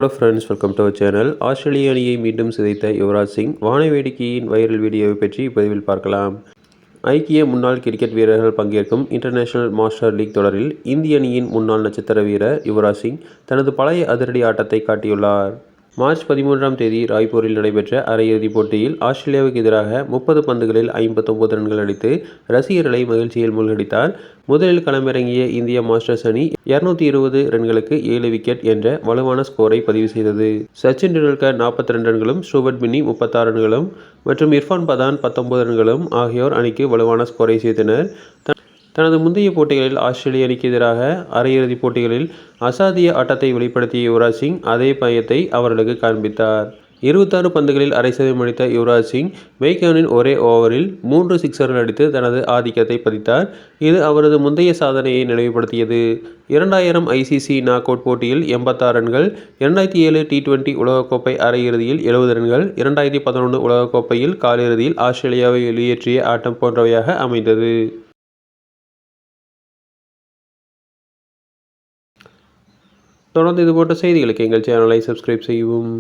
Hello friends, welcome to our channel. ஆஸ்திரேலிய அணியை மீண்டும் சிதைத்த யுவராஜ் சிங் வானவேடிக்கையின் வைரல் வீடியோவை பற்றி இப்பதிவில் பார்க்கலாம். ஐக்கிய முன்னாள் கிரிக்கெட் வீரர்கள் பங்கேற்கும் இன்டர்நேஷனல் மாஸ்டர் லீக் தொடரில் இந்திய அணியின் முன்னாள் நட்சத்திர வீரர் யுவராஜ் சிங் தனது பழைய அதிரடி ஆட்டத்தை காட்டியுள்ளார். மார்ச் 13ஆம் தேதி ராய்ப்பூரில் நடைபெற்ற அரையிறுதிப் போட்டியில் ஆஸ்திரேலியாவுக்கு எதிராக 30 பந்துகளில் 59 ரன்கள் அடித்து ரசிகர்களை மகிழ்ச்சியில் மூழ்கடித்தார். முதலில் களமிறங்கிய இந்திய மாஸ்டர்ஸ் அணி 220 ரன்களுக்கு 7 விக்கெட் என்ற வலுவான ஸ்கோரை பதிவு செய்தது. சச்சின் டெண்டுல்கர் 42 ரன்களும், ஸ்டூவர்ட் பின்னி 36 ரன்களும் மற்றும் இர்ஃபான் பதான் 19 ரன்களும் ஆகியோர் அணிக்கு வலுவான ஸ்கோரை சேர்த்தனர். தனது முந்தைய போட்டிகளில் ஆஸ்திரேலிய அணிக்கு எதிராக அரையிறுதிப் போட்டிகளில் அசாத்திய ஆட்டத்தை வெளிப்படுத்திய யுவராஜ் சிங் அதே பயத்தை அவர்களுக்கு காண்பித்தார். 26 பந்துகளில் அரை சதம் அடித்த யுவராஜ் சிங் மெய்கனின் ஒரே ஓவரில் 3 சிக்சர்கள் அடித்து தனது ஆதிக்கத்தை பதித்தார். இது அவரது முந்தைய சாதனையை நினைவுபடுத்தியது. 2000 ஐசிசி நாக் அவுட் போட்டியில் 86 ரன்கள், 2007 டி20 உலகக்கோப்பை அரையிறுதியில் 70 ரன்கள், 2011 உலகக்கோப்பையில் காலிறுதியில் ஆஸ்திரேலியாவை வெளியேற்றிய ஆட்டம் போன்றவையாக அமைந்தது. தொடர்ந்து இதுபோன்ற செய்திகளுக்கு எங்கள் சேனலை சப்ஸ்கிரைப் செய்யவும்.